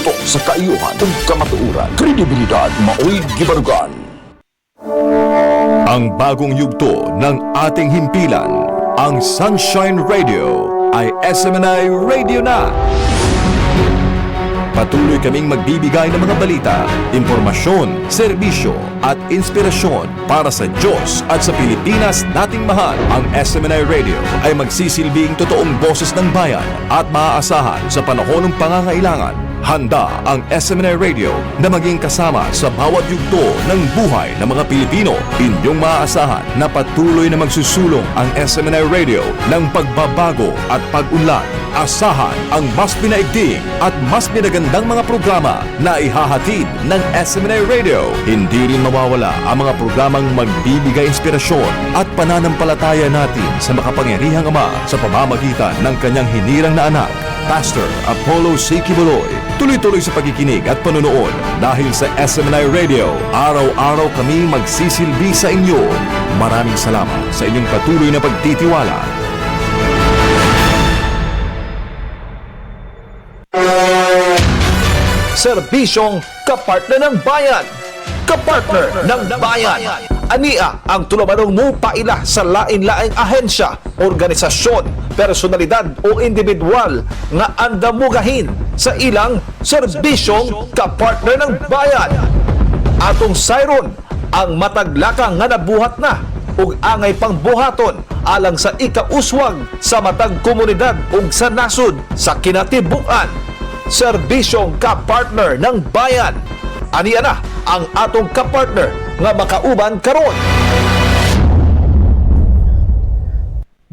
tutok sa kaayuhan ug kamatuoran. Kredibilidad mao'y gibarugan. Ang bagong yugto ng ating himpilan, ang Sunshine Radio ay SMNI Radio na. Patuloy kaming magbibigay ng mga balita, impormasyon, serbisyo at inspirasyon para sa Diyos at sa Pilipinas nating mahal. Ang SMNI Radio ay magsisilbing totoong boses ng bayan at maaasahan sa panahon ng pangangailangan. Handa ang SMNI Radio na maging kasama sa bawat yugto ng buhay ng mga Pilipino. Inyong maaasahan na patuloy na magsusulong ang SMNI Radio ng pagbabago at pag-unlad. Asahan ang mas pinaigting at mas pinagandang mga programa na ihahatid ng SMNI Radio. Hindi rin mawawala ang mga programang magbibigay inspirasyon at pananampalataya natin sa makapangyarihang Ama sa pamamagitan ng kanyang hinirang na anak, Pastor Apollo C. Quiboloy. Tuloy-tuloy sa pagkikinig at panonood dahil sa SMNI Radio, araw-araw kami magsisilbi sa inyo. Maraming salamat sa inyong patuloy na pagtitiwala. Serbisyong kapartner ng bayan. Kapartner ng bayan. Ania ang tulamanong mo paila sa lain-laing ahensya, organisasyon, personalidad o individual nga andamugahin sa ilang serbisyong kapartner ng bayan. Atong sayron ang mataglakang nga nabuhat na ug angay pang buhaton alang sa ikauswag sa matag komunidad ug sa nasod sa kinatibuk-an. Serbisyong kapartner ng bayan. Aniya na ang atong kapartner nga makauban karon.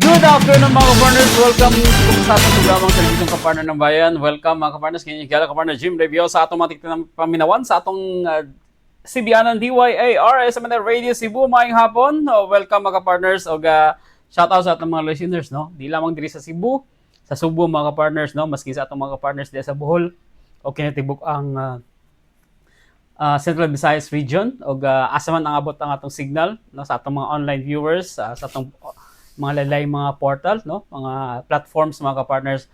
Good afternoon mga kapartners. Welcome sa atong programang Serbisyong Kapartner ng Bayan. Welcome mga kapartners. Kaya kapartner Jim Review sa atong matikita ng paminawan sa atong Sibianan DYAR SMNI Radio Cebu. Maayong hapon. Welcome mga kapartners. O shoutout sa atong mga listeners. No? Di lamang diri sa Cebu. Sa Subo mga ka-partners, no? Maski sa atong mga ka-partners diya sa Bohol o kinatibuk ang Central Visayas region o asa man ang abot ang atong signal, no? Sa atong mga online viewers, sa atong mga lalay mga portal, no? Mga platforms mga ka-partners,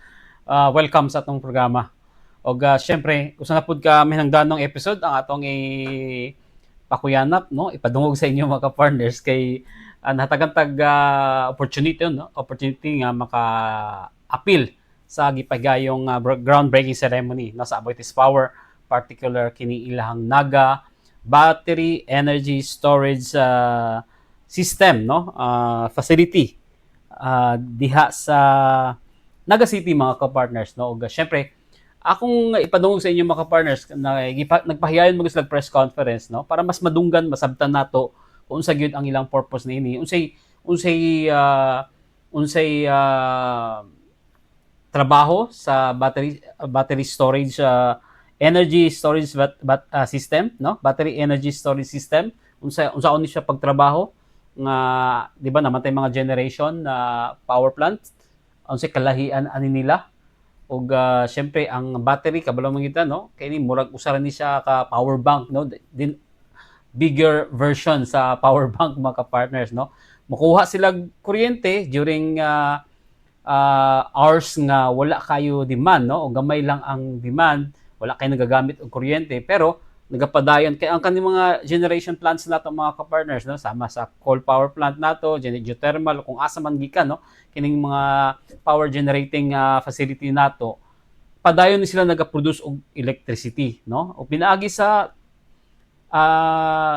welcome sa atong programa. O syempre, kung saan na pud ka hinangdanong episode ang atong pakuyanap, no? Ipadungog sa inyo mga ka-partners kay natagantag opportunity, no? Opportunity nga maka-appeal sa gipagayong groundbreaking ceremony no, sa Aboitiz Power, particular kini ilahang Naga battery energy storage system, no, facility diha sa Naga City mga ka-partners, no. Ug syempre akong ipadungog sa inyo mga ka-partners na nagpahigayon mo sa press conference, no, para mas madunggan masabtan nato kung unsa gyud ang ilang purpose niini, unsay trabaho sa battery storage energy storage system, no, battery energy storage system. Unsaon ni siya pagtrabaho nga di ba namatay mga generation na power plant, unsay kalahian ani nila. Ug syempre ang battery kabalo man kita, no, kay ni murag usa ra ni siya ka power bank, no, din bigger version sa power bank mga ka-partners, no. Makuha sila kuryente during hours nga wala kayo demand, no, o gamay lang ang demand, wala kayo nagagamit og kuryente, pero nagapadayon kay ang kanang mga generation plants nato mga ka-partners, no, sama sa coal power plant nato, geothermal, kung asa man gikan, no, kining mga power generating facility nato, padayon ni sila nagaproduce og electricity, no. O pinaagi sa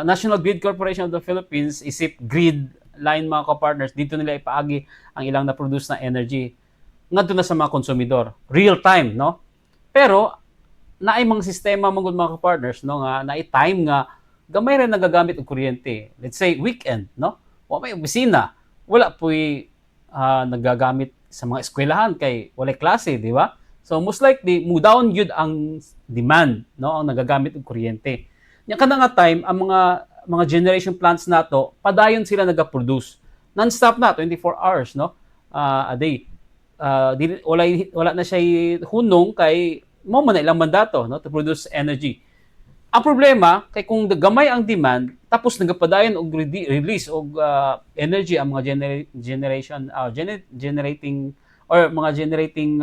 National Grid Corporation of the Philippines, isip grid line mga ka-partners, dito nila ipaagi ang ilang na-produce na energy ngadto na sa mga konsumidor real time, no. Pero naay mga sistema mga ka-partners, no, nga naay time nga gamay ra nagagamit og kuryente, let's say weekend, no, wa may opisina, wala puy nagagamit sa mga eskwelahan kay walay klase, di ba? So most likely mo down gyud ang demand, no, ang nagagamit og kuryente. Nya kada nga time ang mga generation plants nato, padayon sila nagaproduce non-stop na 24 hours, no, a day. Wala na siya hunong kay mo man ilang mandato, no, to produce energy. Ang problema kay kung gamay ang demand tapos nagapadayon og release og energy ang mga generating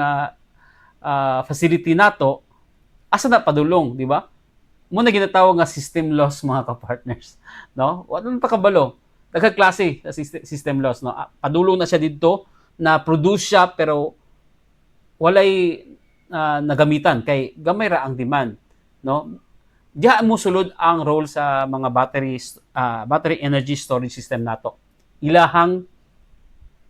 facility nato, asa na padulong, di ba? Muna ginatawag nga system loss mga ka-partners, no? Wala pa kabalo. Nagkaklase sa system loss, no? Padulong na siya dito, na produce siya pero walay nagamitan kay gamay ra ang demand, no? Diha mo sulod ang role sa mga battery energy storage system nato. Ilahang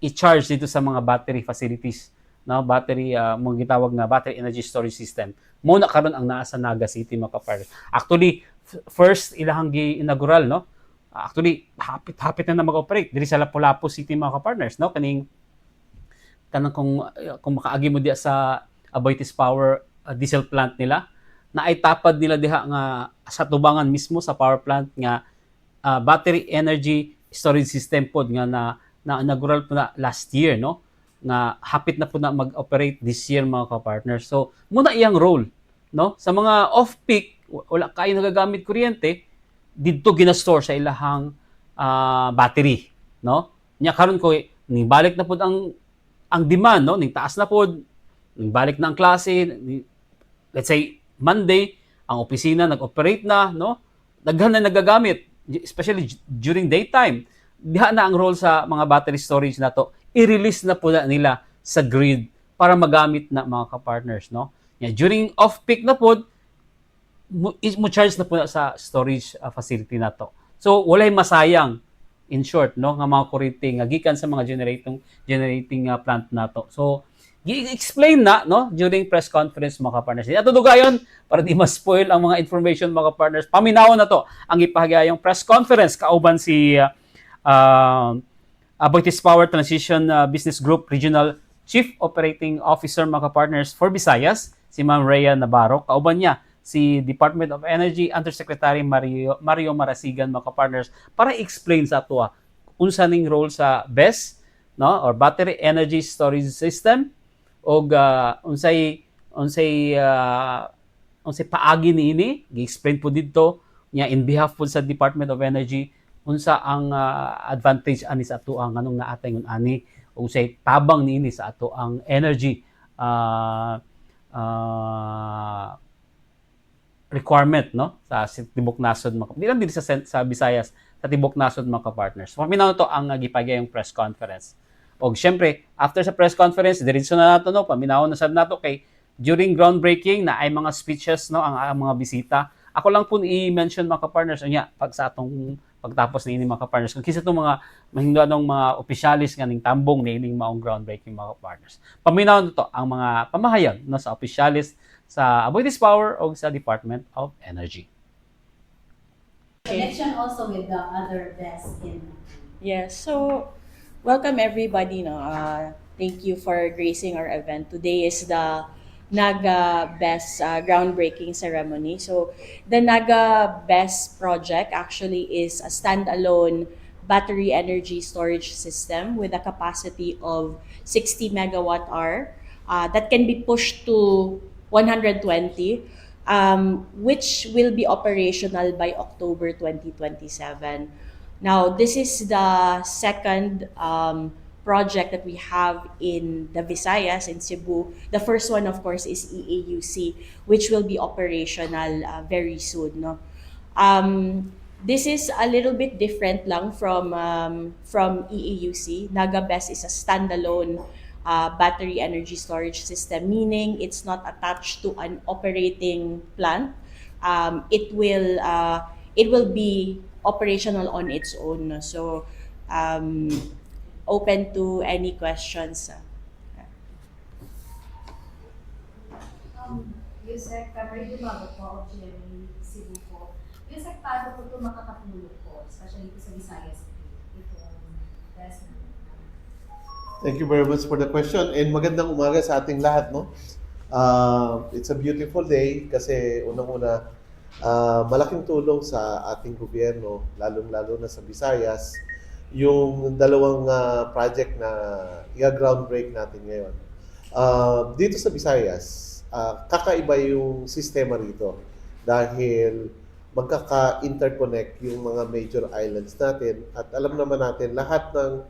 i-charge dito sa mga battery facilities, no? Battery mo gitawag na battery energy storage system. Mo na karon ang naa sa Naga City mga ka-partners. Actually, first ilahang gi-inaugural, no? Actually, hapit na mag-operate diri sa Lapu-Lapu City mga ka-partners, no? Kanang kung makaagi mo diya sa Aboitiz Power diesel plant nila, na ay tapad nila diha nga sa tubangan mismo sa power plant nga battery energy storage system pod nga na inaugural po na last year, no? Na hapit na po na mag-operate this year mga ka-partners. So, muna iyang role, no? Sa mga off-peak, wala kayo nagagamit kuryente, dito ginastore sa ilahang battery, no? Nya karon ko ni balik na pod ang demand, no? Ning taas na pod, ning balik na ang klase, let's say Monday, ang opisina nag-operate na, no? Daghan na nagagamit, especially during daytime. Diha na ang role sa mga battery storage na to, i-release na po na nila sa grid para magamit na mga ka-partners, no? Yeah, during off-peak na po, mo charge na po na sa storage facility na to. So, walay masayang, in short, no, nga mga kuryente nga gikan sa mga generating plant na to. So, i-explain na, no, during press conference mga ka-partners. Ato dugayon para di ma-spoil ang mga information mga ka-partners. Paminaw na to ang ipahagayong press conference kauban si Aboitiz Power Transition Business Group Regional Chief Operating Officer mga ka-partners for Visayas, si Ma'am Rhea Navarro. Kauban niya si Department of Energy Undersecretary Mario Marasigan mga ka-partners para explain sa ato unsa ning role sa BESS, no, or Battery Energy Storage System, og unsay paagi niini gi-explain po didto nya in behalf po sa Department of Energy unsa ang advantage ani sa ato ang anong naatay ngun ani unsay tabang niini sa ato ang energy requirement, no, sa tibok nasod di lang dili sa Visayas, sa tibok nasod mga ka-partners. Paminaw to ang gipagayong press conference. Og syempre, after sa press conference, diretso na nato, no, paminaw na sad nato kay during groundbreaking na ay mga speeches, no, ang mga bisita. Ako lang po i-mention mga ka-partners unya pag sa atong pagtapos ni ini mga ka-partners. Kung kisa itong mga mahingdanong mga opisyalis nga ning tambong ni ining maong groundbreaking mga ka-partners. Paminaw na to ang mga pamahayag, no, sa opisyalis sa Aboitiz Power o sa Department of Energy. Connection also with the other best in. Yes, so welcome everybody. No, thank you for gracing our event. Today is the Naga BESS groundbreaking ceremony. So the Naga BESS project actually is a standalone battery energy storage system with a capacity of 60 megawatt hour that can be pushed to 120, which will be operational by October 2027. Now, this is the second project that we have in the Visayas, in Cebu. The first one, of course, is EAUC, which will be operational very soon. No? This is a little bit different lang from EAUC. Naga BESS is a standalone battery energy storage system, meaning it's not attached to an operating plant. It will be operational on its own. So, open to any questions. Yusek, kamay dumabot po ako Jeremy Cebu po. Yusek, paano po ito makakatulog po, especially ito sa Visayas? Itong best na. Thank you very much for the question and magandang umaga sa ating lahat, no? It's a beautiful day kasi unang-una malaking tulong sa ating gobyerno, lalong-lalo na sa Visayas, yung dalawang project na i-groundbreak natin ngayon. Dito sa Visayas, kakaiba yung sistema rito dahil magkaka-interconnect yung mga major islands natin at alam naman natin lahat ng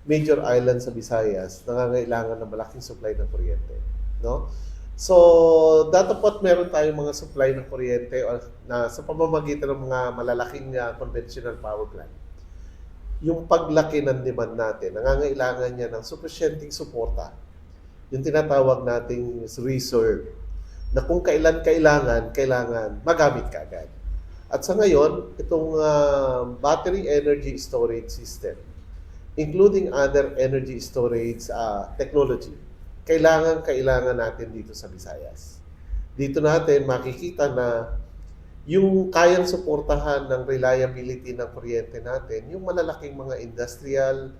major islands sa Visayas nangangailangan ng malaking supply ng kuryente, no? So, datapot meron tayong mga supply ng kuryente o na sa pamamagitan ng mga malalaking conventional power plant. Yung paglaki ng demand natin, nangangailangan niya ng sufficienteng suporta. Yung tinatawag nating reserve na kung kailan kailangan magamit ka agad. At sa ngayon, itong battery energy storage system, including other energy storage technology, kailangan natin dito sa Visayas. Dito natin makikita na yung kayang suportahan ng reliability ng kuryente natin, yung malalaking mga industrial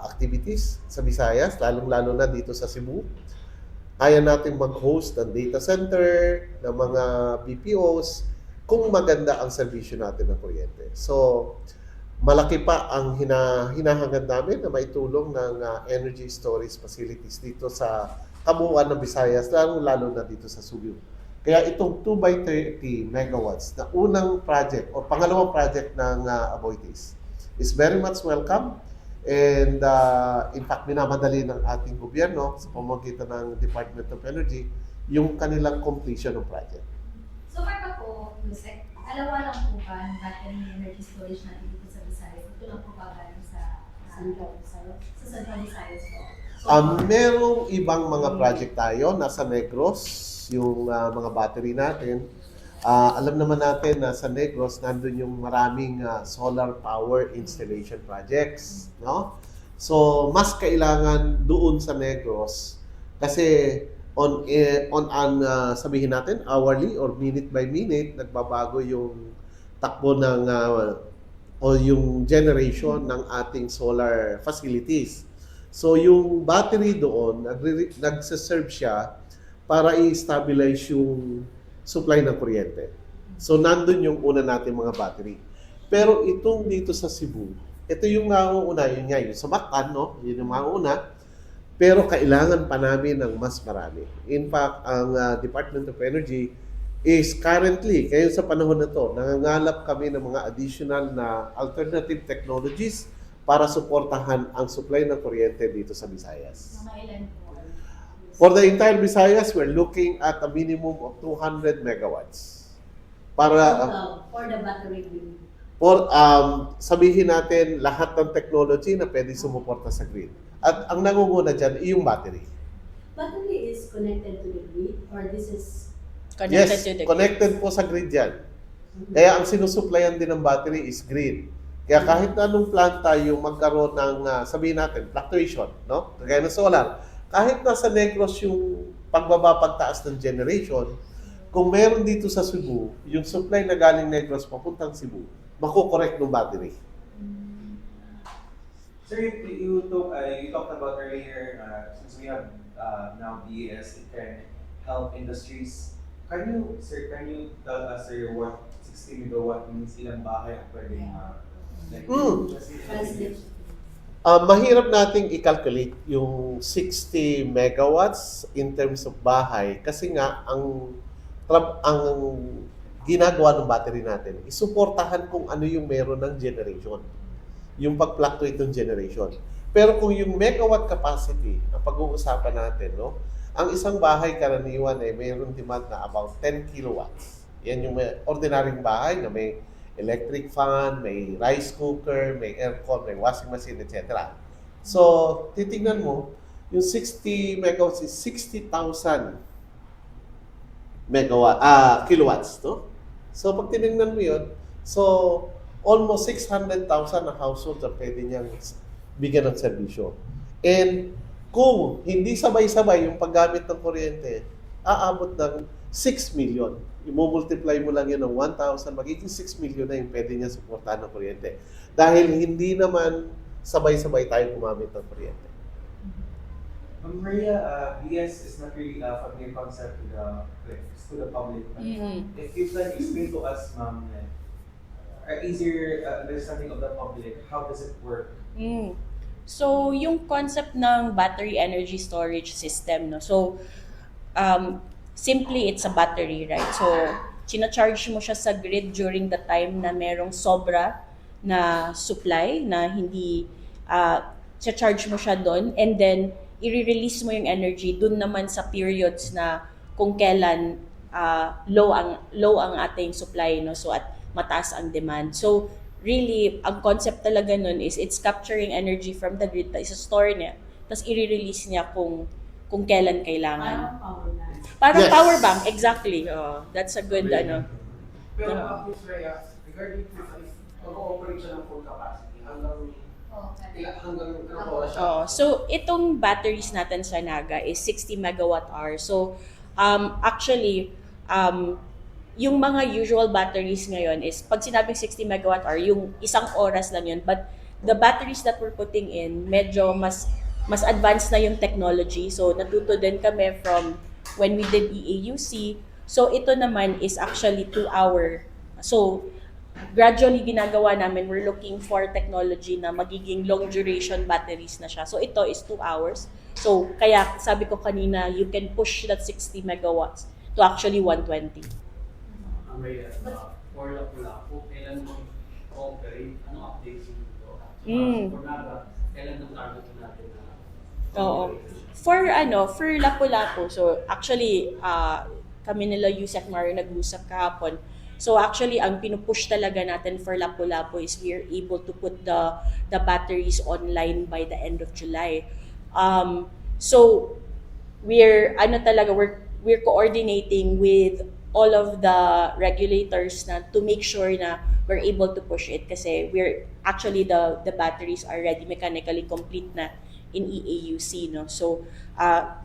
activities sa Visayas, lalong-lalo na dito sa Cebu. Kaya natin mag-host ng data center, ng mga BPOs, kung maganda ang serbisyo natin ng kuryente. So, malaki pa ang hinahangad namin na maitulong ng energy storage facilities dito sa kabuuan ng Visayas, lalo na dito sa Subic. Kaya itong 2x30 megawatts na unang project o pangalawang project ng Aboitiz is very much welcome. And in fact, minamadali ng ating gobyerno sa pamamagitan ng Department of Energy yung kanilang completion ng project. So far pa po, Yusek, alawa lang po ba ang battery energy storage natin dito sa Visayas? Ito lang po ba galing sa Central Visayas? Sa Central Visayas po. So, Merong ibang mga project tayo, nasa Negros, yung mga battery natin. Alam naman natin na sa Negros, nandun yung maraming solar power installation projects. No? So, mas kailangan doon sa Negros kasi sabihin natin, hourly or minute by minute, nagbabago yung takbo ng o yung generation ng ating solar facilities. So, yung battery doon, nagsiserve siya para i-stabilize yung supply ng kuryente. So, nandun yung una natin mga battery. Pero itong dito sa Cebu, ito yung nauuna, yun sa Mactan, no? Yun yung mauna. Pero kailangan pa namin ng mas marami. In fact, ang Department of Energy is currently, kayo sa panahon na to, nangangalap kami ng mga additional na alternative technologies para suportahan ang supply ng kuryente dito sa Visayas. mga ilan po? For the entire Visayas, we're looking at a minimum of 200 megawatts. Para For the battery grid. Sabihin natin lahat ng technology na pwede sumuporta sa grid. At ang nangunguna dyan, yung battery. Battery is connected to the grid or this is Connected to the connected po sa grid yan. Kaya ang sinusuplayan din ng battery is grid. Kaya kahit na anong planta yung magkaroon ng, sabihin natin, fluctuation, no? Kaya ng solar, kahit nasa Negros yung pagbaba pagtaas ng generation, kung meron dito sa Cebu, yung supply na galing Negros papuntang Cebu, makukorek ng battery. Sir, you talked about earlier, since we have now BES, it can help industries. Can you tell us, sir, what 60 megawatt means, ilang bahay ang pwedeng translate. Mahirap nating i-calculate yung 60 megawatts in terms of bahay kasi nga ang ginagawa ng battery natin isuportahan kung ano yung meron ng generation. Yung pag-fluctuate ng generation. Pero kung yung megawatt capacity ang pag-uusapan natin, no? Ang isang bahay karaniwan ay mayroong demand na about 10 kilowatts. Yan yung ordinaryong bahay na may electric fan, may rice cooker, may aircon, may washing machine, etc. So, titingnan mo, yung 60 megawatts is 60,000 kilowatts, no? So, pag tinignan mo yun, so, almost 600,000 na households ang pwede niyang bigyan ng serbisyo. And kung hindi sabay-sabay yung paggamit ng kuryente, aabot ng 6 million. I-multiply mo lang yun ng 1,000, magiging 6 million na yung pwede niya suportahan ng kuryente. Dahil hindi naman sabay-sabay tayo gumamit ng kuryente. Maria, BS is not really a familiar concept to the public. If you can explain to us, ma'am, easier understanding of the public, how does it work? So, yung concept ng battery energy storage system, no? So, simply, it's a battery, right? So, charge mo siya sa grid during the time na merong sobra na supply na hindi, charge mo siya doon, and then i-release mo yung energy dun naman sa periods na kung kailan low ang ating supply, no? So at mataas ang demand. So really, ang concept talaga nun is it's capturing energy from the grid, isa-store niya, tapos i-release niya kung kailan kailangan. Parang power bank. Parang Yes. power bank, exactly. Oh, that's a good ano. Pero Yeah. Miss Rhea, regarding to if mag-ooperate siya ng full capacity, hanggang anong oras siya? Oh, so itong batteries natin sa Naga is 60 megawatt hour. So actually yung mga usual batteries ngayon is pag sinabing 60 megawatt hour, yung isang oras lang yun. But the batteries that we're putting in, medyo mas advanced na yung technology. So natuto din kami from when we did EAUC. So ito naman is actually 2 hour. So gradually ginagawa namin, we're looking for technology na magiging long duration batteries na siya. So ito is 2 hours. So kaya sabi ko kanina, you can push that 60 megawatts to actually 120. Ang Rhea, for Lapu-Lapu, kailan mo operate? Anong updates dito? For Naga, kailan ang target natin na Oo. For Lapu-Lapu, so actually kami nila Yusek Mario nag-usap kahapon. So actually ang pinupush talaga natin for Lapu-Lapu is we are able to put the batteries online by the end of July. So we're coordinating with all of the regulators na to make sure na we're able to push it kasi we're actually the batteries are already mechanically complete na in EAUC, no. So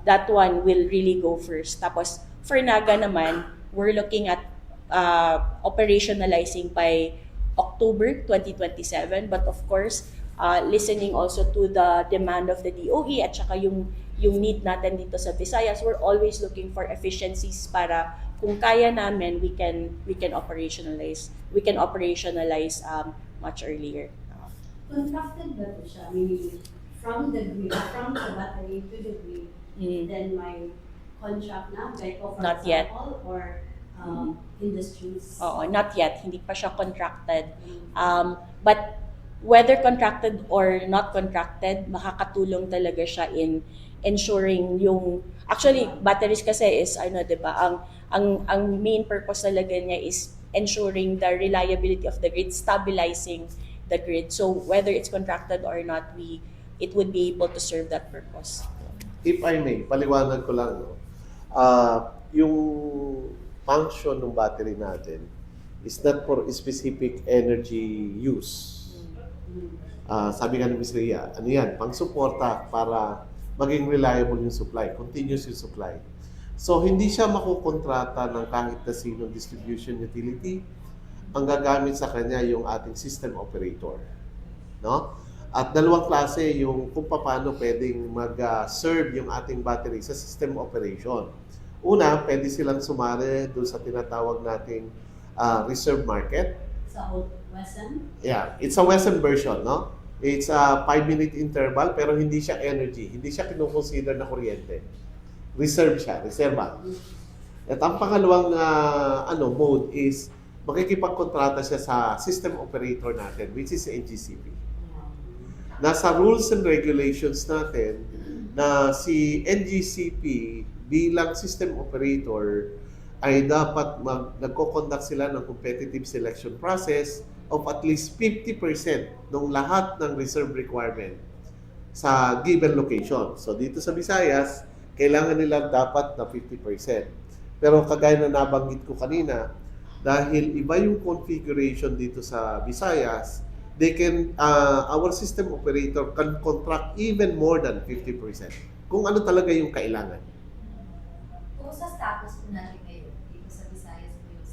that one will really go first. Tapos for Naga naman, we're looking at operationalizing by October 2027, but of course listening also to the demand of the DOE at saka yung need natin dito sa Visayas. We're always looking for efficiencies para kung kaya namin we can operationalize much earlier. Contracted ba ito siya? Meaning, from the grid, from the battery to the grid, then may contract na, like for Not yet. example, or industries? Oo, not yet. Hindi pa siya contracted. But whether contracted or not contracted, makakatulong talaga siya in ensuring yung actually batteries kasi is 'di ba? Ang main purpose talaga niya is ensuring the reliability of the grid, stabilizing the grid. So whether it's contracted or not, it would be able to serve that purpose. If I may, paliwanag ko lang, no? Yung function ng battery natin is not for specific energy use. Sabi nga ni Ms. Rhea, ano yan, pang-suporta para maging reliable yung supply, continuous yung supply. So, hindi siya makukontrata ng kahit na sinong distribution utility. Ang gagamit sa kanya yung ating system operator. No? At dalawang klase yung kung paano pwedeng mag-serve yung ating battery sa system operation. Una, pwede silang sumari doon sa tinatawag nating reserve market. Sa Western? Yeah, it's a Western version, no? It's a 5-minute interval pero hindi siya energy, hindi siya kinukonsider na kuryente. Reserve siya, reserva. At ang pangalawang mode is makikipagkontrata siya sa system operator natin, which is NGCP. Nasa rules and regulations natin na si NGCP bilang system operator ay dapat nagko-conduct sila ng competitive selection process of at least 50% ng lahat ng reserve requirement sa given location. So dito sa Visayas, kailangan nila dapat na 50%. Pero kagaya na nabanggit ko kanina, dahil iba yung configuration dito sa Visayas, our system operator can contract even more than 50% kung ano talaga yung kailangan. Kung sa status po natin ngayon, dito sa Visayas po yun.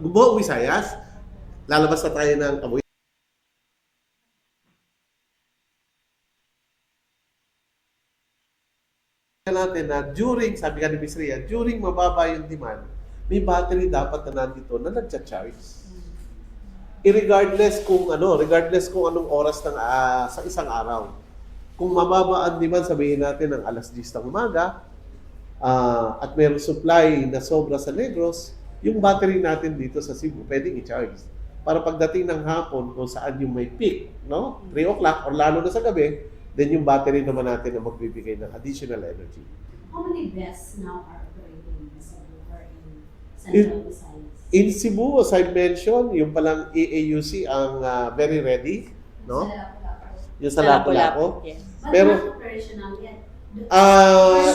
Buong Visayas, lalabas na tayo ng Kabuy. Natin na sabi ka ni Ms. Rhea, during mababa yung demand, may battery dapat na nandito na nagcha-charge. Regardless kung anong oras ng sa isang araw. Kung mababa ang demand, sabihin natin ng alas 10 ng umaga, at mayroong supply na sobra sa Negros, yung battery natin dito sa Cebu pwedeng i-charge. Para pagdating ng hapon kung saan yung may peak, no? 3 o'clock or lalo na sa gabi, Then yung battery naman natin na magbibigay ng additional energy. How many BESS now are operating in Cebu or in Central Visayas? In Cebu, as I mentioned, yung palang EAUC ang very ready, no? Yung sa Lapu-Lapu. Yes. But Pero- not operational yet.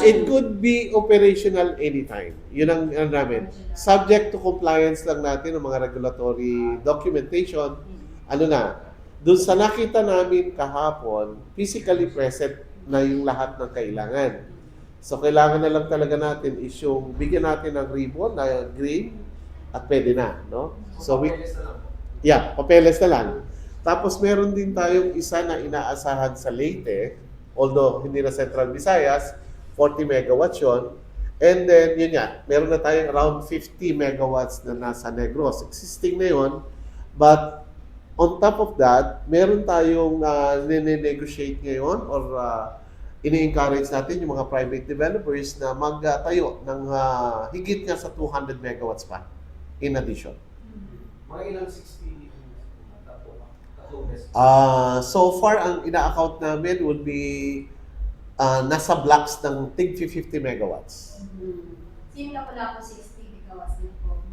It could be operational anytime. Yun ang ano namin. Subject to compliance lang natin ng mga regulatory documentation. Ano na, dun sa nakita namin kahapon, physically present na yung lahat ng kailangan. So, kailangan na lang talaga natin is yung bigyan natin ng ribbon na green at pwede na, no? So, Papeles na lang po. yeah, papeles na lang. Tapos meron din tayong isa na inaasahan sa Leyte, although hindi na Central Visayas, 40 megawatts yun. And then, yun nga, meron na tayong around 50 megawatts na nasa Negros. Existing na yun. But, on top of that, meron tayong nine-negotiate ngayon or ini-encourage natin yung mga private developers na magtayo ng higit nga sa 200 megawatts pa in addition. Mga ilang 60 tatlong BESS. So far, ang ina-account namin would be nasa blocks ng tig 50 megawatts. Simula ko lang ako 60 gigawatts din po.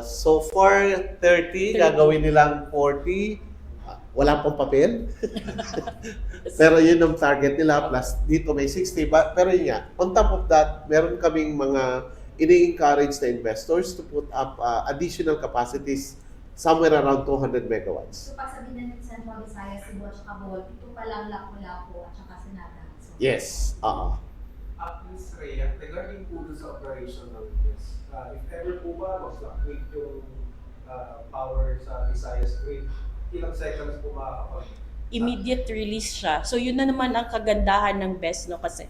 So far, 30, gagawin nilang 40. Wala pong papel. Pero yun ang target nila, plus dito may 60. Pero yun nga, on top of that, meron kaming mga ini-encourage na investors to put up additional capacities somewhere around 200 megawatts. So pag sabihin natin Central Visayas, Cebu at saka Bohol, ito pa lang Lapu-Lapu at saka Sinata. So, Yes. Ms. Rhea, regarding po dun sa operation ng BESS, if ever po ba mag-fluctuate yung power sa Visayas grid, ilang seconds po makakapag Immediate release siya. So yun na naman ang kagandahan ng BESS, no, kasi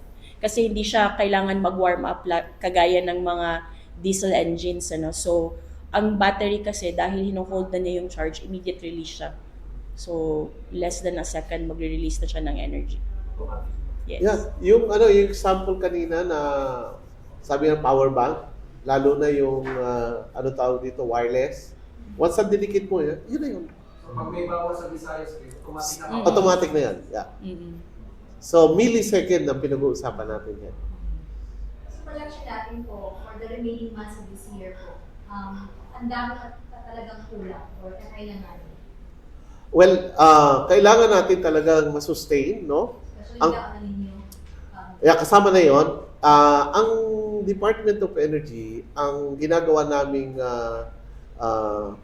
hindi siya kailangan mag-warm up kagaya ng mga diesel engines, ano. So ang battery kasi dahil hino-hold na niya yung charge, immediate release siya. So less than a second magre-release na siya ng energy. Yes. Yeah, yung example kanina na sabi ng power bank, lalo na yung tawag dito, wireless. Once na dinikit mo, yun na yun. So pag may bawal sa Visayas grid, automatic na Automatic na yan. Yeah. So, millisecond ang pinag-uusapan natin yan. So production natin po, for the remaining months of this year po, ang dami pa talagang kulang or kakailangan. Well, kailangan natin talagang masustain, no? Especially Ang- ang ninyo. Yeah, kasama na yon. Ang Department of Energy, ang ginagawa naming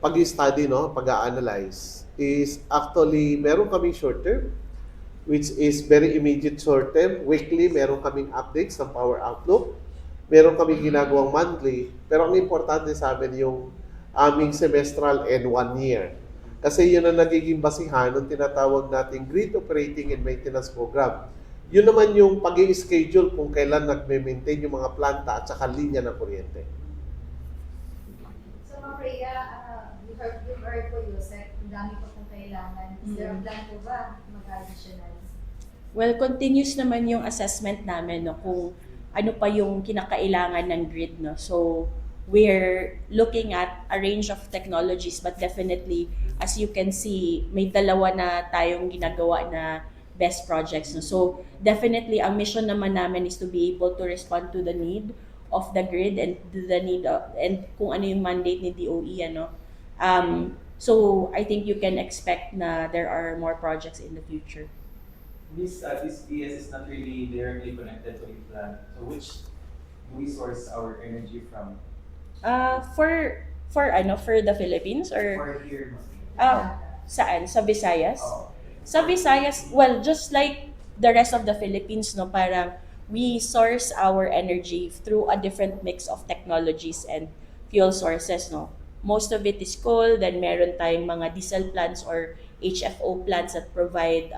pag-study, no, pag-analyze, is actually meron kaming short term, which is very immediate short term. Weekly, meron kaming updates ng power outlook. Meron kaming ginagawang monthly. Pero ang importante sa amin yung aming semestral and 1 year. Kasi yun ang nagiging basihan ng tinatawag nating Grid Operating and Maintenance Program. Yun naman yung pag-i-schedule kung kailan nagme-maintain yung mga planta at saka linya ng kuryente. So Ma'am Rhea, you heard po Yusek, ang dami po kung kailangan. Is there a plan po ba mag-additional? Well, continuous naman yung assessment namin, no, kung ano pa yung kinakailangan ng grid, no. So we're looking at a range of technologies, but definitely, as you can see, may dalawa na tayong ginagawa na best projects, no. So definitely, ang mission naman namin is to be able to respond to the need of the grid and the need of, and kung ano yung mandate ni DOE, ano. So I think you can expect na there are more projects in the future. This BS is not really directly connected to a plant. So which do we source our energy from? For the Philippines or For here, saan? Sa Visayas? oh, Sa Visayas, well, just like the rest of the Philippines, no, parang we source our energy through a different mix of technologies and fuel sources, no. Most of it is coal, then meron tayong mga diesel plants or HFO plants that provide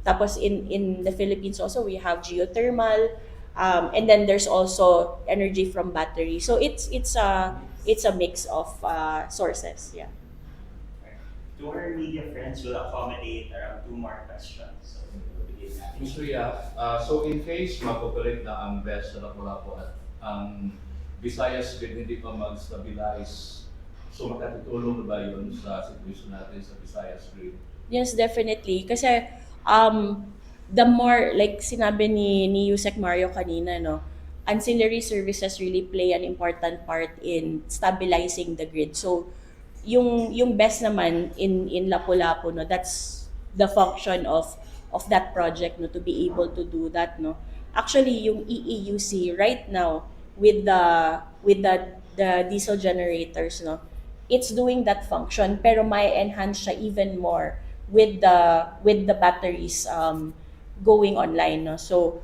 tapos in the Philippines also we have geothermal, and then there's also energy from battery. So it's a mix of sources, yeah. To our media friends, will accommodate around 2 more questions. So, we'll begin natin. Ms. Rhea, so in case mag-operate na ang BESS sa Lapu-Lapu at ang Visayas grid hindi pa mag-stabilize, so makatutulong na ba yun sa situation natin sa Visayas grid? Yes, definitely. Kasi the more, like sinabi ni Yusek Mario kanina, no, ancillary services really play an important part in stabilizing the grid. So, yung best naman in Lapu-Lapu, no, that's the function of that project, no, to be able to do that, no. Actually, yung EEUC right now with the diesel generators, no, it's doing that function, pero may enhance siya even more with the batteries going online, no. So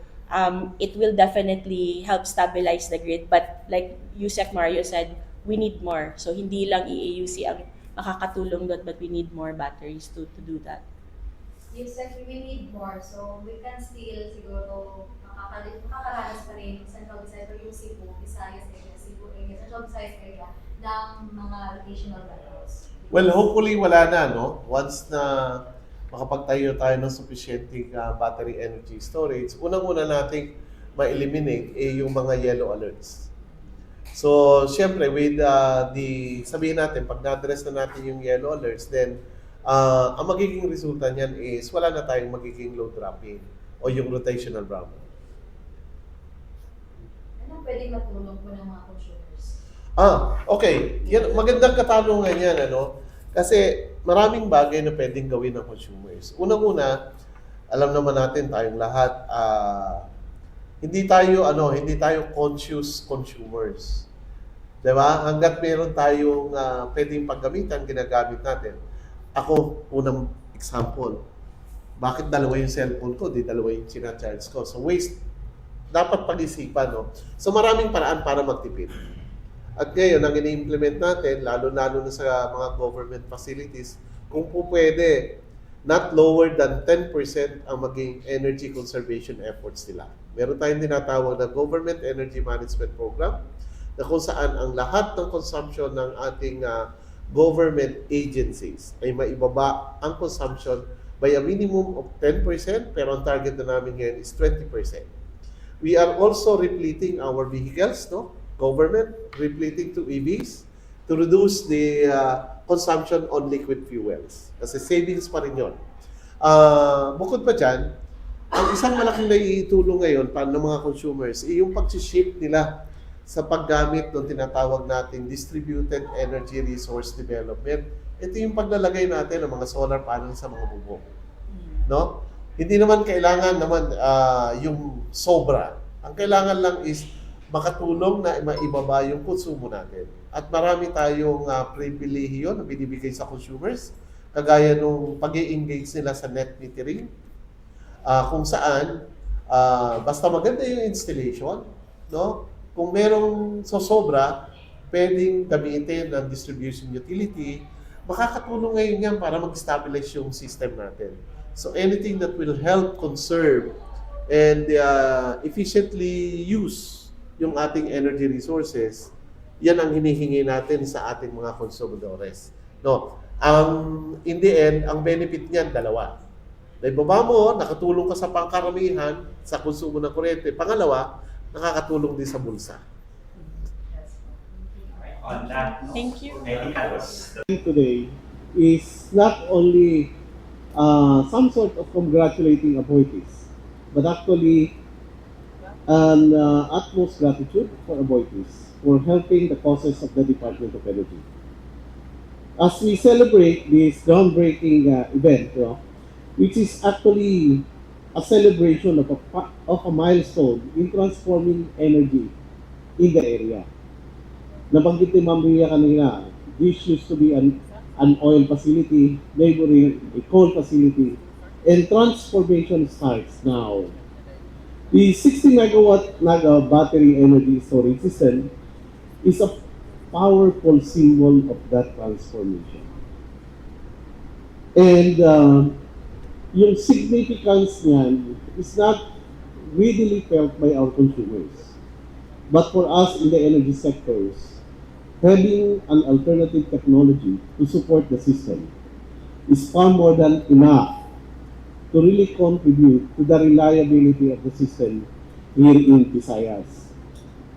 it will definitely help stabilize the grid, but like Yusek Mario said, we need more. So hindi lang EAUC ang makakatulong doon, but we need more batteries to do that. Yes, actually, we need more. So we can still siguro makakaranas pa rin sa Central Visayas o yung Cebu, Visayas area, Cebu area, Central Visayas area ng mga rotational battles. Well, hopefully wala na, no? Once na makapagtayo tayo ng sufficient battery energy storage, unang-una nating ma-eliminate yung mga yellow alerts. So, syempre, with sabihin natin, pag na-address na natin yung yellow alerts, then ang magiging resulta niyan is wala na tayong magiging load dropping o yung rotational brownout. Ano pwedeng matulong po ng mga consumers? Okay. Yan, magandang katanungan yan, ano? Kasi maraming bagay na pwedeng gawin ng consumers. Unang-una, alam naman natin tayong lahat, hindi tayo conscious consumers. 'Di ba? Hangga't meron tayong pwedeng paggamitan, ginagamit natin. Ako, unang example, bakit dalawa yung cellphone ko, di dalawa yung sina-charge ko? So waste, dapat pag-isipan, no? So maraming paraan para magtipid. At ngayon, ang ini-implement natin, lalo-lalo na sa mga government facilities, kung po pwede, not lower than 10% ang maging energy conservation efforts nila. Meron tayong tinatawag na Government Energy Management Program na kung saan ang lahat ng consumption ng ating government agencies ay maibaba ang consumption by a minimum of 10%, pero ang target na namin ngayon is 20%. We are also repleting our vehicles, no? Government repleting to EVs to reduce the consumption on liquid fuels. Kasi savings pa rin yun. Bukod pa dyan, ang isang malaking naiitulong ngayon para ng mga consumers ay yung pag-shift nila sa paggamit ng tinatawag nating distributed energy resource development. Ito yung paglalagay natin ng mga solar panels sa mga bubong. No? Hindi naman kailangan yung sobra. Ang kailangan lang is makatulong na maibaba yung konsumo natin. At marami tayong pribilehiyo na binibigay sa consumers, kagaya nung pag-i-engage nila sa net metering, kung saan basta maganda yung installation, no? Kung merong sosobra, pwedeng gamitin ng distribution utility, makakatulong ngayon yan para mag-stabilize yung system natin. So anything that will help conserve and efficiently use yung ating energy resources, yan ang hinihingi natin sa ating mga konsumidores. No, in the end, ang benefit niyan dalawa. Naibaba mo, nakatulong ka sa pangkaramihan sa konsumo ng kuryente. Pangalawa, nakakatulong din sa bulsa. On that note, Thank you. I think that was Today is not only some sort of congratulating Aboitiz, but actually an utmost gratitude for Aboitiz for helping the causes of the Department of Energy. As we celebrate this groundbreaking event, which is actually a celebration of a milestone in transforming energy in the area. Nabanggit ni Ma'am Ria kanina, this used to be an oil facility, neighboring a coal facility, and transformation starts now. The 60 megawatt battery energy storage system is a powerful symbol of that transformation. And yung significance niyan is not readily felt by our consumers. But for us in the energy sectors, having an alternative technology to support the system is far more than enough to really contribute to the reliability of the system here in Visayas.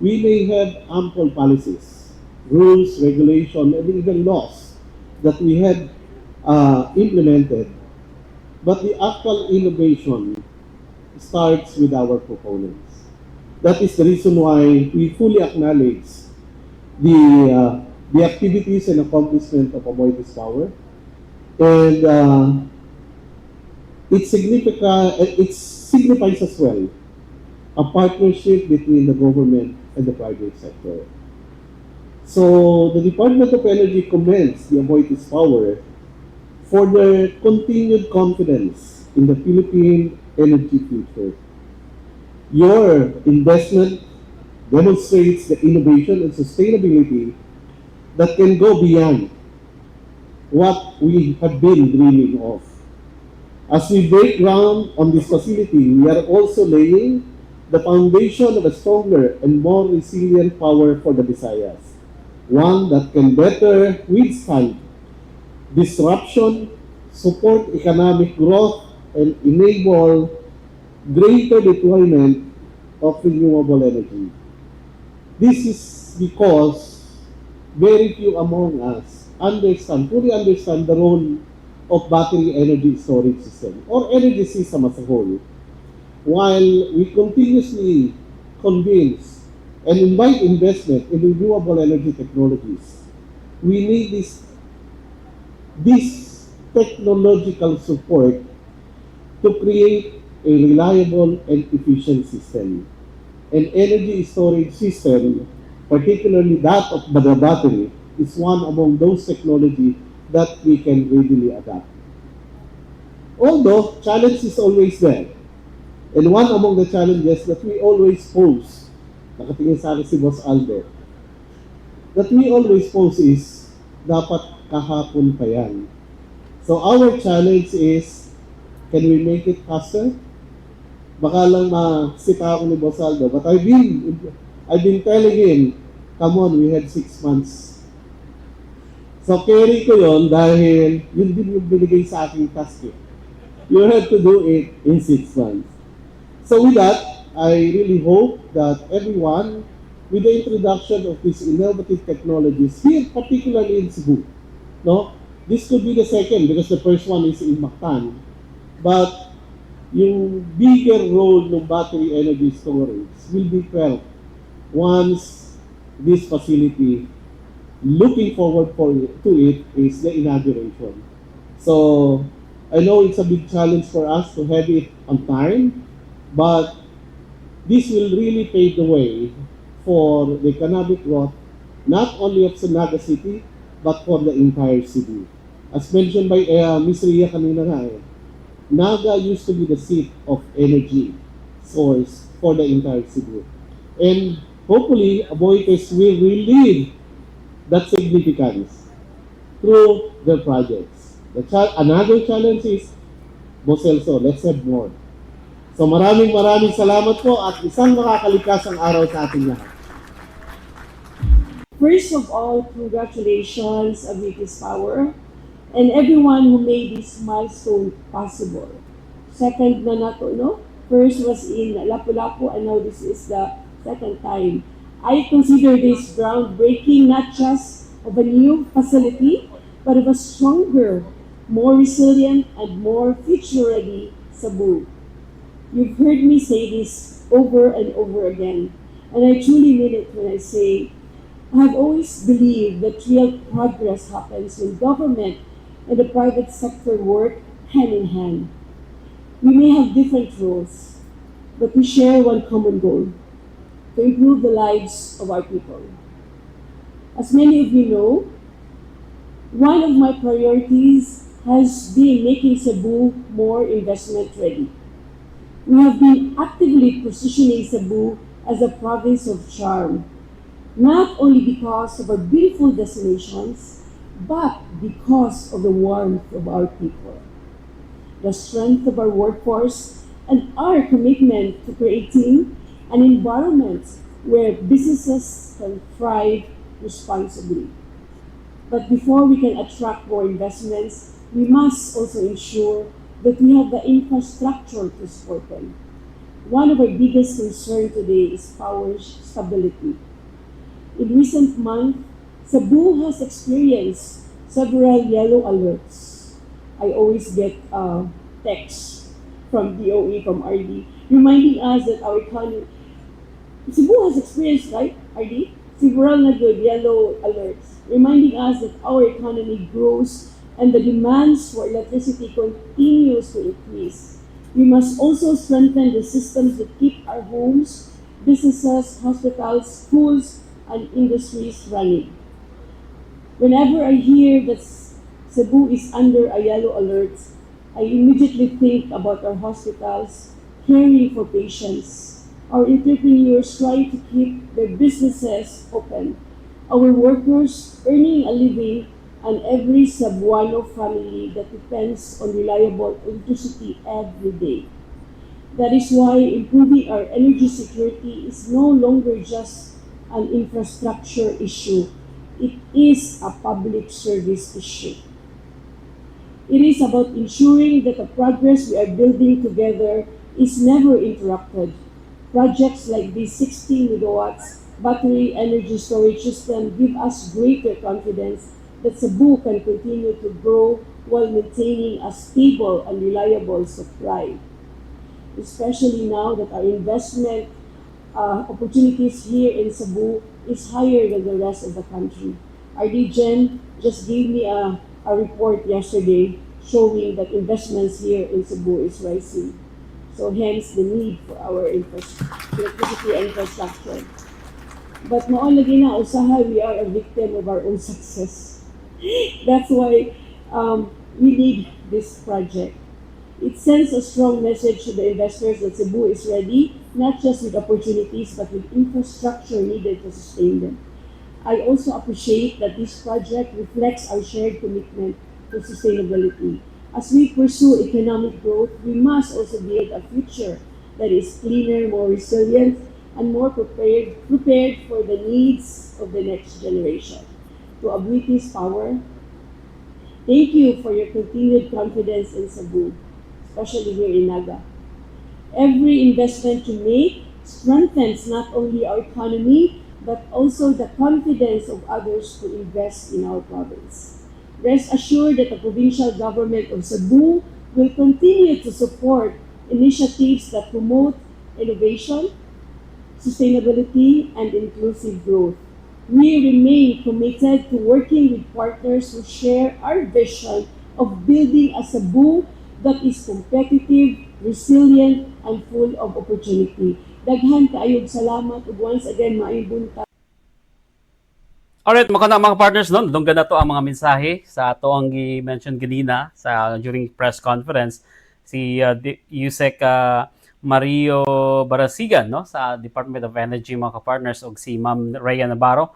We may have ample policies, rules, regulation, and even laws that we have implemented, but the actual innovation starts with our proponents. That is the reason why we fully acknowledge the activities and accomplishment of Aboitiz Power, and it signifies as well a partnership between the government and the private sector. So the Department of Energy commends the Aboitiz Power for their continued confidence in the Philippine energy future. Your investment demonstrates the innovation and sustainability that can go beyond what we have been dreaming of. As we break ground on this facility, we are also laying the foundation of a stronger and more resilient power for the Visayas, one that can better withstand disruption, support economic growth, and enable greater deployment of renewable energy. This is because very few among us fully understand the role of battery energy storage system or energy system as a whole. While we continuously convince and invite investment in renewable energy technologies, we need this technological support to create a reliable and efficient system. An energy storage system, particularly that of the battery, is one among those technologies that we can readily adapt. Although challenge is always there, and one among the challenges that we always pose, nakatingin sa akin si Boss Aldo, that we always pose is, dapat kahapon pa yan. So our challenge is, can we make it faster? Baka lang masita ako ni Boss Aldo, but I've been telling him, come on, we had 6 months. So carry ko yon dahil yun din yung binigay sa aking task. You have to do it in 6 months. So with that, I really hope that everyone, with the introduction of these innovative technologies here, particularly in Cebu, no, this could be the second because the first one is in Mactan, but yung bigger role ng battery energy storage will be felt once this facility, looking forward to it, is the inauguration. So I know it's a big challenge for us to have it on time, but this will really pave the way for the economic growth, not only of Naga City, but for the entire city. As mentioned by Ms. Ria kanina nga, Naga used to be the seat of energy source for the entire city. And hopefully, Aboitiz will relieve that significance through the projects. Another challenge is, Boss Elso, let's have more. So maraming salamat po at isang makakalikasang araw sa ating lahat. First of all, congratulations, Aboitiz Power, and everyone who made this milestone possible. Second na nato, no? First was in Lapu-Lapu, and now this is the second time. I consider this groundbreaking, not just of a new facility, but of a stronger, more resilient, and more future-ready Cebu. You've heard me say this over and over again, and I truly mean it when I say, I have always believed that real progress happens when government and the private sector work hand in hand. We may have different roles, but we share one common goal: to improve the lives of our people. As many of you know, one of my priorities has been making Cebu more investment ready. We have been actively positioning Cebu as a province of charm, not only because of our beautiful destinations, but because of the warmth of our people, the strength of our workforce, and our commitment to creating an environment where businesses can thrive responsibly. But before we can attract more investments, we must also ensure that we have the infrastructure to support them. One of our biggest concerns today is power stability. In recent months, Cebu has experienced several yellow alerts. I always get texts from DOE, from RD, reminding us that our economy, Cebu has experienced, right, RD? Several na good yellow alerts, reminding us that our economy grows and the demands for electricity continues to increase. We must also strengthen the systems that keep our homes, businesses, hospitals, schools, and industries running. Whenever I hear that Cebu is under a yellow alert, I immediately think about our hospitals caring for patients, our entrepreneurs trying to keep their businesses open, our workers earning a living, and every Cebuano family that depends on reliable electricity every day. That is why improving our energy security is no longer just an infrastructure issue. It is a public service issue. It is about ensuring that the progress we are building together is never interrupted. Projects like the 60 megawatts battery energy storage system give us greater confidence that Cebu can continue to grow while maintaining a stable and reliable supply. Especially now that our investment opportunities here in Cebu is higher than the rest of the country. RD Gen just gave me a report yesterday showing that investments here in Cebu is rising. So hence the need for our electricity infrastructure. But noon lagi na usahay, we are a victim of our own success. That's why we need this project. It sends a strong message to the investors that Cebu is ready, not just with opportunities, but with infrastructure needed to sustain them. I also appreciate that this project reflects our shared commitment to sustainability. As we pursue economic growth, we must also build a future that is cleaner, more resilient, and more prepared for the needs of the next generation. To Abuitis Power, thank you for your continued confidence in Cebu, especially here in Naga. Every investment you make strengthens not only our economy, but also the confidence of others to invest in our province. Rest assured that the provincial government of Cebu will continue to support initiatives that promote innovation, sustainability, and inclusive growth. We remain committed to working with partners who share our vision of building a Cebu that is competitive, resilient, and full of opportunity. Daghan kaayog salamat ug once again maayong buntag. Alright, mga partners, no? Dunggan na to ang mga mensahe sa ato ang i-mention ganina sa during press conference si Yusek Mario Barasigan, no, sa Department of Energy, mga partners, og si Ma'am Rhea Navarro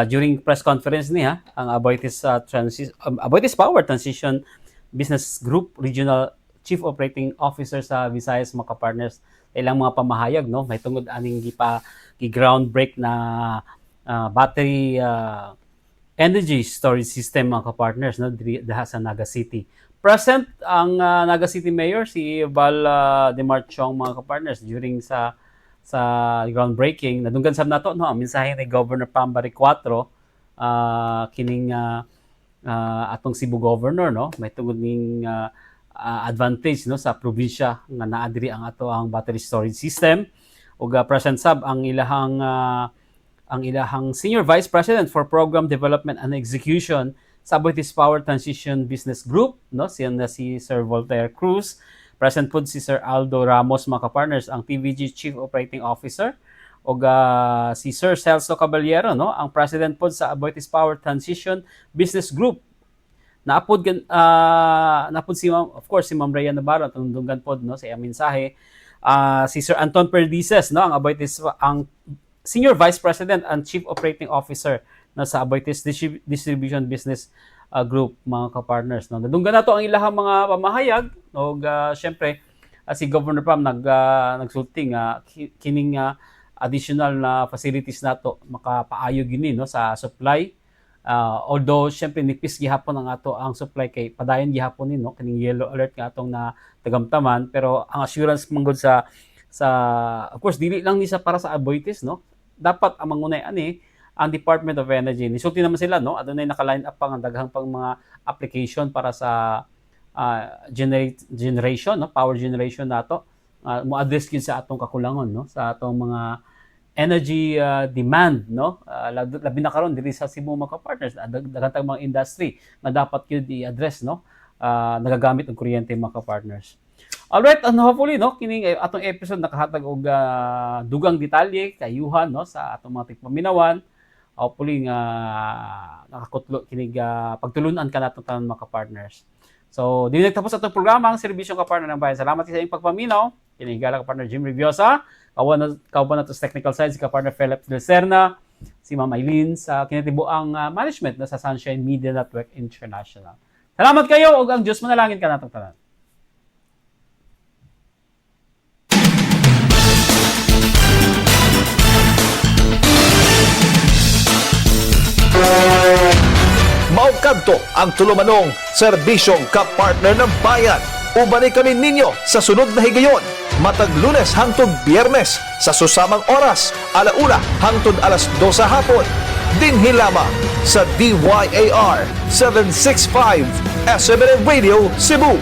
during press conference niya ang Aboitiz Power Transition Business Group Regional Chief Operating Officer sa Visayas, mga partners, ilang mga pamahayag, no, may tungod aning gi-groundbreak na battery energy storage system, mga partners, no, diha sa Naga City. Present ang Naga City Mayor si Val de Marchong, mga partners, during sa groundbreaking. Nadunggan sab nato, no, ang mensahe ni Governor Pam Bariccuatro kining atong Cebu Governor, no, may tungod ning advantage, no, sa probinsya nga naa diri ang ato ang battery storage system. Ug present sab ang ilahang Senior Vice President for Program Development and Execution sa Aboitiz Power Transition Business Group, no, si Sir Voltaire Cruz. Present po si Sir Aldo Ramos, mga partners, ang TVG Chief Operating Officer, o si Sir Celso Caballero, no, ang President po sa Aboitiz Power Transition Business Group. Naapod si Ma'am, of course, si Ma'am Rhea Navarro, tundungan po, no, sa mensahe. Si Sir Anton Perdices, no, ang Aboitiz, ang Senior Vice President and Chief Operating Officer na sa Aboitiz Distribution Business Group, mga ka-partners, no. Nadunggan nato ang ilahang mga pamahayag, no, syempre si Governor Pam nagsulting kining additional na facilities nato makapaayo gini, no, sa supply. Although syempre nipis gihapon ang ato ang supply kay padayon gihapon ni, no, kining yellow alert nga atong na tagamtaman, pero ang assurance manggod sa of course dili lang ni sa para sa Aboitiz, no, dapat ang mangunay ani ang Department of Energy. Nisulti naman sila, no, adunay naka-line up pang daghang pang mga application para sa generation, no, power generation nato, mo address gyud sa atong kakulangon, no, sa atong mga energy demand, no, labi na karon diri sa Cebu mga partners, daghang mga industry na dapat gyud i-address, no, nagagamit og kuryente mga partners. Alright, and hopefully, no, kining atong episode nakahatag og dugang detalye kayuhan, no, sa atong mga tigpaminawan. Hopefully nga nakakutlo kinig pagtulunan ka nato tanan mga partners. So, dili nagtapos atong programa ang serbisyong kapartner ng bayan. Salamat sa inyong pagpaminaw. Kinihigala kapartner Jim Reviosa, kawan na to technical side si kapartner Philip Del Serna, si Ma'am Eileen sa kinatibuang management na sa Sunshine Media Network International. Salamat kayo ug ang Diyos manalangin ka natong tanan. Maugkadto ang tulumanong serbisyong kapartner ng bayan. Ubani kami ninyo sa sunod na higayon. Matag Lunes hangtod Biyernes sa susamang oras, 1:00 hangtod 2:00 hapon. Dinhi lamang sa DYAR 765 SMN Radio Cebu.